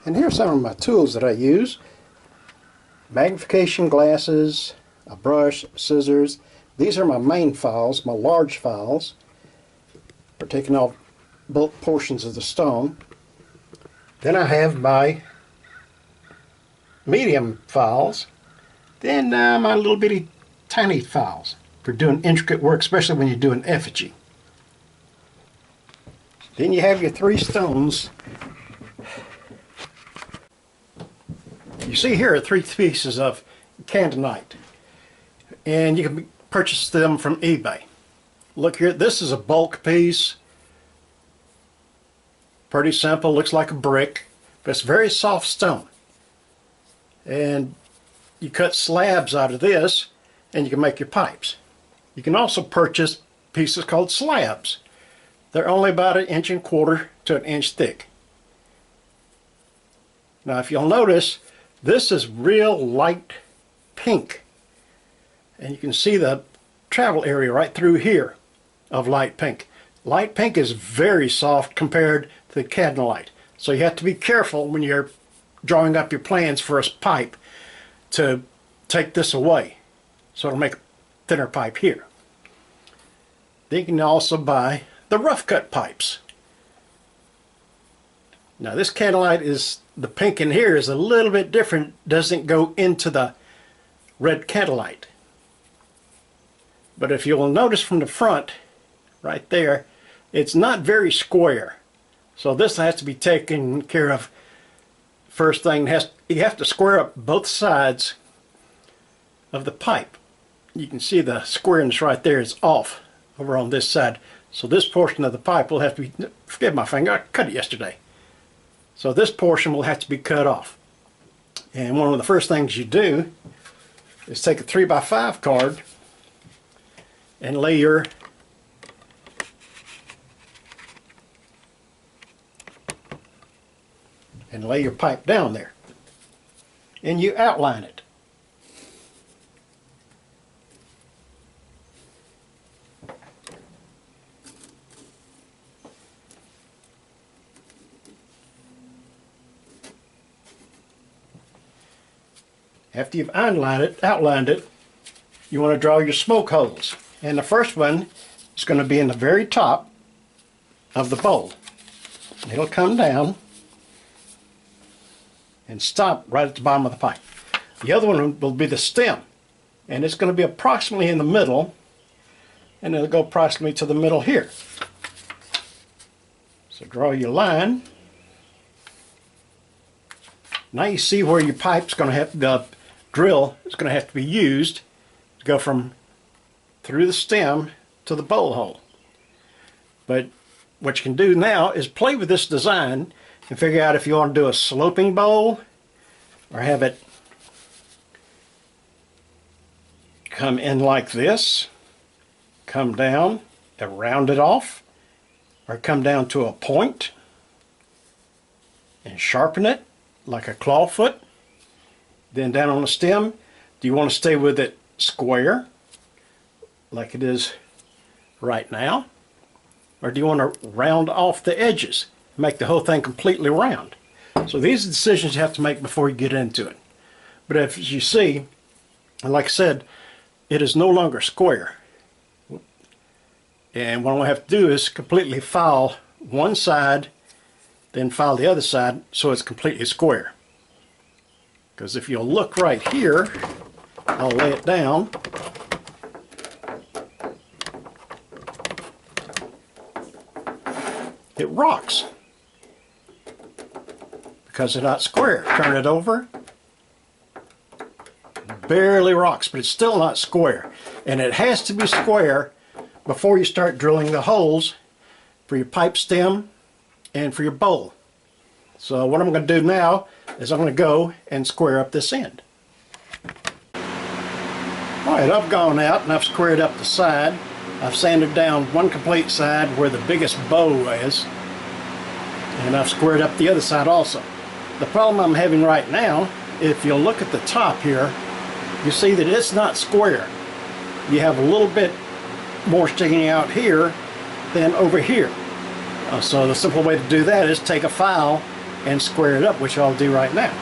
And here's some of my tools that I use. Magnification glasses, a brush, scissors. These are my main files, my large files for taking off bulk portions of the stone. Then I have my medium files. Then my little bitty tiny files for doing intricate work, especially when you're doing effigy. Then you have your 3 stones. You see here are 3 pieces of Catlinite, and you can purchase them from eBay. Look here, this is a bulk piece. Pretty simple, looks like a brick, but it's very soft stone. And you cut slabs out of this and you can make your pipes. You can also purchase pieces called slabs. They're only about 1.25 inches to 1 inch thick. Now if you'll notice, this is real light pink, and you can see the travel area right through here of light pink. Light pink is very soft compared to the Catlinite, so you have to be careful when you're drawing up your plans for a pipe to take this away, so it'll make a thinner pipe here. Then you can also buy the rough cut pipes. Now this Catlinite is, the pink in here is a little bit different, doesn't go into the red Catlinite. But if you'll notice from the front, right there, it's not very square. So this has to be taken care of. First thing, you have to square up both sides of the pipe. You can see the squareness right there is off over on this side. So this portion of the pipe will have to be, forgive my finger, I cut it yesterday. So this portion will have to be cut off. And one of the first things you do is take a 3x5 card and lay your pipe down there. And you outline it. After you've outlined it, you want to draw your smoke holes. And the first one is going to be in the very top of the bowl. It'll come down and stop right at the bottom of the pipe. The other one will be the stem, and it's going to be approximately in the middle, and it'll go approximately to the middle here. So draw your line. Now you see where your pipe's going to have, the drill is going to have to be used to go from through the stem to the bowl hole. But what you can do now is play with this design and figure out if you want to do a sloping bowl or have it come in like this, come down and round it off, or come down to a point and sharpen it like a claw foot. Then down on the stem, do you want to stay with it square like it is right now, or do you want to round off the edges, make the whole thing completely round? So these are decisions you have to make before you get into it. But as you see, and like I said, it is no longer square. And what I'm going to have to do is completely file one side, then file the other side so it's completely square. Because if you'll look right here, I'll lay it down. It rocks because it's not square. Turn it over. Barely rocks, but it's still not square. And it has to be square before you start drilling the holes for your pipe stem and for your bowl. So what I'm going to do now is I'm going to go and square up this end. Alright, I've gone out and I've squared up the side. I've sanded down one complete side where the biggest bow is, and I've squared up the other side also. The problem I'm having right now, if you'll look at the top here, you see that it's not square. You have a little bit more sticking out here than over here. So the simple way to do that is take a file and square it up, which I'll do right now.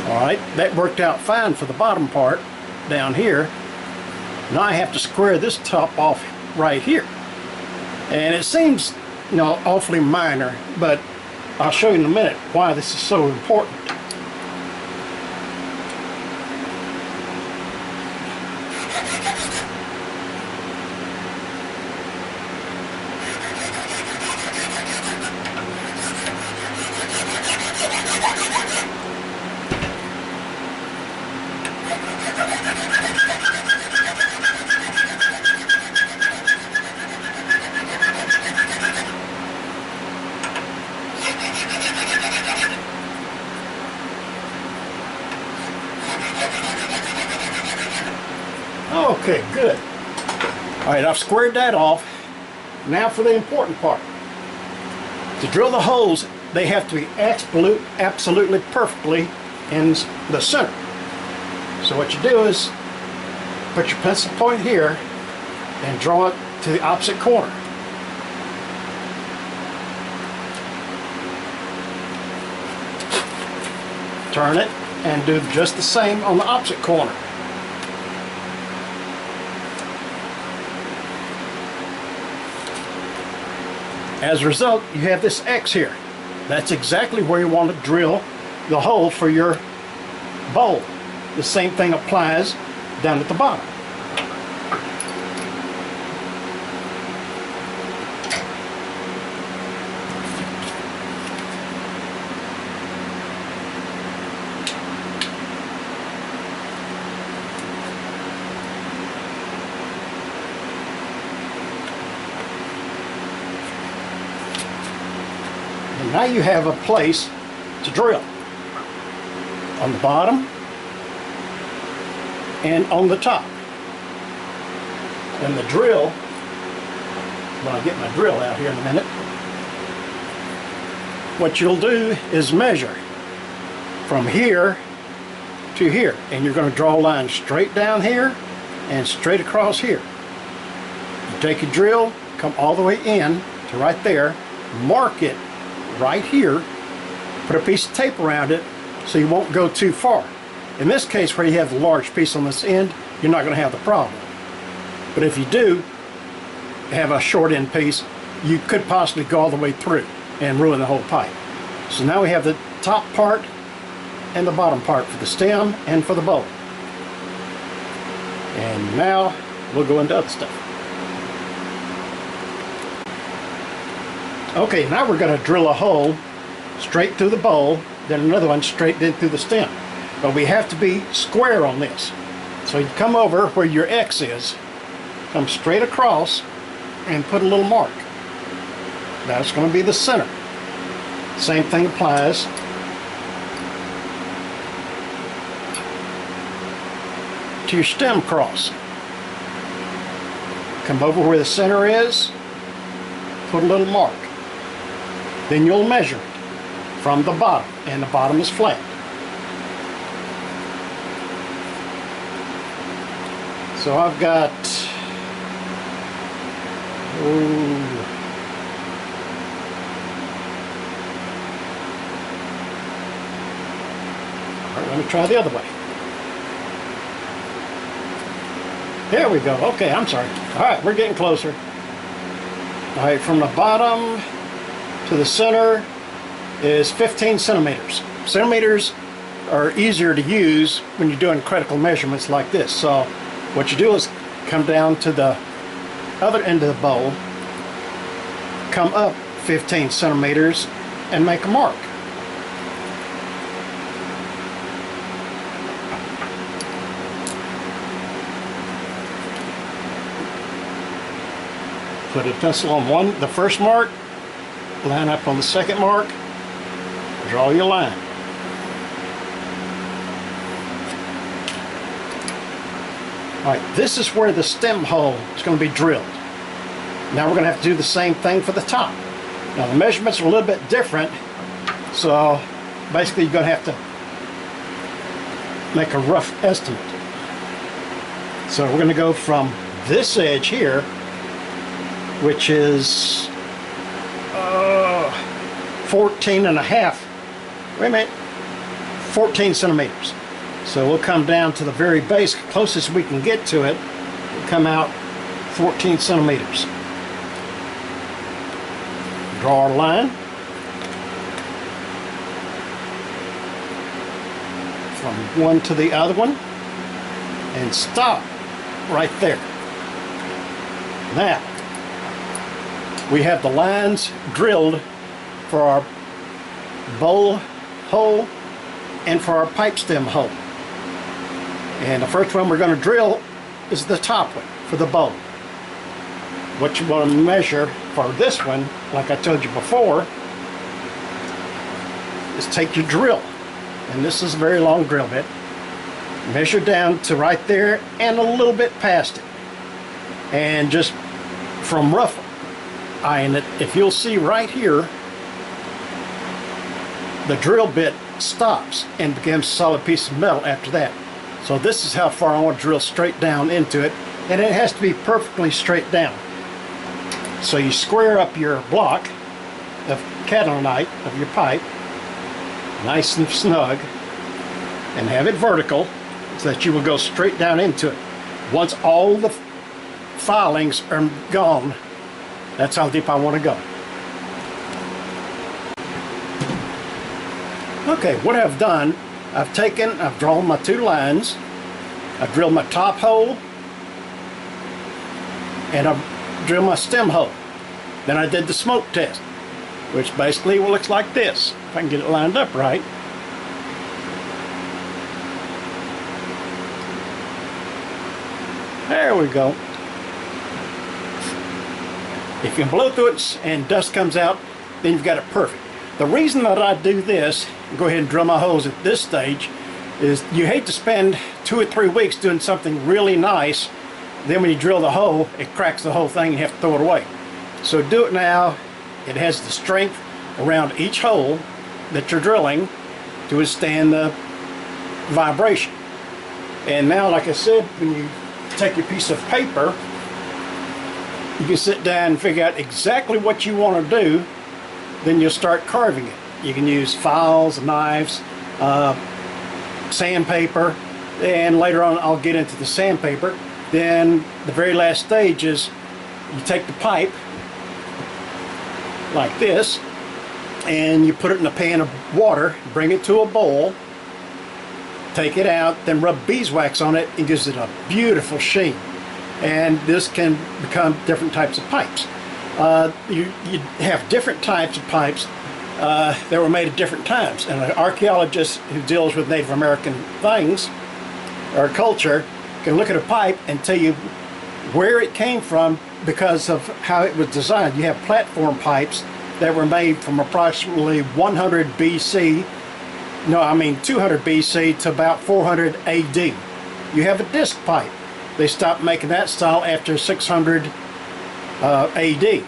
Alright, that worked out fine for the bottom part down here. Now I have to square this top off right here. And it seems, you know, awfully minor, but I'll show you in a minute why this is so important. Okay, good. Alright, I've squared that off. Now for the important part. To drill the holes, they have to be absolutely perfectly in the center. So what you do is put your pencil point here and draw it to the opposite corner. Turn it and do just the same on the opposite corner. As a result, you have this X here. That's exactly where you want to drill the hole for your bowl. The same thing applies down at the bottom. Now you have a place to drill on the bottom and on the top. And the drill, well, I'll get my drill out here in a minute. What you'll do is measure from here to here, and you're going to draw a line straight down here and straight across here. You take your drill, come all the way in to right there, mark it right here, put a piece of tape around it so you won't go too far. In this case, where you have the large piece on this end, you're not going to have the problem. But if you do have a short end piece, you could possibly go all the way through and ruin the whole pipe. So now we have the top part and the bottom part for the stem and for the bowl. And now we'll go into other stuff. Okay, now we're going to drill a hole straight through the bowl, then another one straight in through the stem. But we have to be square on this. So you come over where your X is, come straight across, and put a little mark. That's going to be the center. Same thing applies to your stem cross. Come over where the center is, put a little mark. Then you'll measure it from the bottom, and the bottom is flat. So I've got, alright, let me try the other way. There we go. Okay, I'm sorry. Alright, we're getting closer. Alright, from the bottom to the center is 15 centimeters. Centimeters are easier to use when you're doing critical measurements like this. So what you do is come down to the other end of the bowl, come up 15 centimeters and make a mark. Put a pencil on the first mark, line up on the second mark, draw your line. Alright, this is where the stem hole is going to be drilled. Now we're going to have to do the same thing for the top. Now the measurements are a little bit different, so basically you're going to have to make a rough estimate. So we're going to go from this edge here, which is 14 and a half, wait a minute, 14 centimeters. So we'll come down to the very base, closest we can get to it, we'll come out 14 centimeters. Draw our line from one to the other one and stop right there. Now we have the lines drilled for our bowl hole and for our pipe stem hole. And the first one we're going to drill is the top one for the bowl. What you want to measure for this one, like I told you before, is take your drill, and this is a very long drill bit, measure down to right there and a little bit past it, and just from rough eyeing it, if you'll see right here, the drill bit stops and becomes a solid piece of metal after that. So this is how far I want to drill straight down into it, and it has to be perfectly straight down. So you square up your block of Catlinite of your pipe, nice and snug, and have it vertical so that you will go straight down into it. Once all the filings are gone, that's how deep I want to go. Okay, what I've done, I've drawn my two lines, I've drilled my top hole, and I've drilled my stem hole. Then I did the smoke test, which basically looks like this, if I can get it lined up right. There we go. If you blow through it and dust comes out, then you've got it perfect. The reason that I do this, go ahead and drill my holes at this stage, is you hate to spend 2 or 3 weeks doing something really nice, then when you drill the hole, it cracks the whole thing and you have to throw it away. So do it now. It has the strength around each hole that you're drilling to withstand the vibration. And now, like I said, when you take your piece of paper, you can sit down and figure out exactly what you want to do. Then you'll start carving it. You can use files, knives, sandpaper, and later on I'll get into the sandpaper. Then the very last stage is you take the pipe like this and you put it in a pan of water, bring it to a boil, take it out, then rub beeswax on it and gives it a beautiful sheen. And this can become different types of pipes. You have different types of pipes that were made at different times, and an archaeologist who deals with Native American things or culture can look at a pipe and tell you where it came from because of how it was designed. You have platform pipes that were made from approximately 100 BC, no, I mean 200 BC to about 400 AD. You have a disc pipe. They stopped making that style after 600 AD,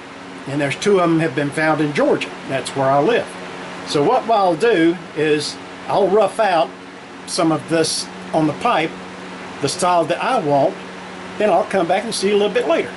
and there's 2 of them have been found in Georgia. That's where I live. So what I'll do is I'll rough out some of this on the pipe, the style that I want, then I'll come back and see you a little bit later.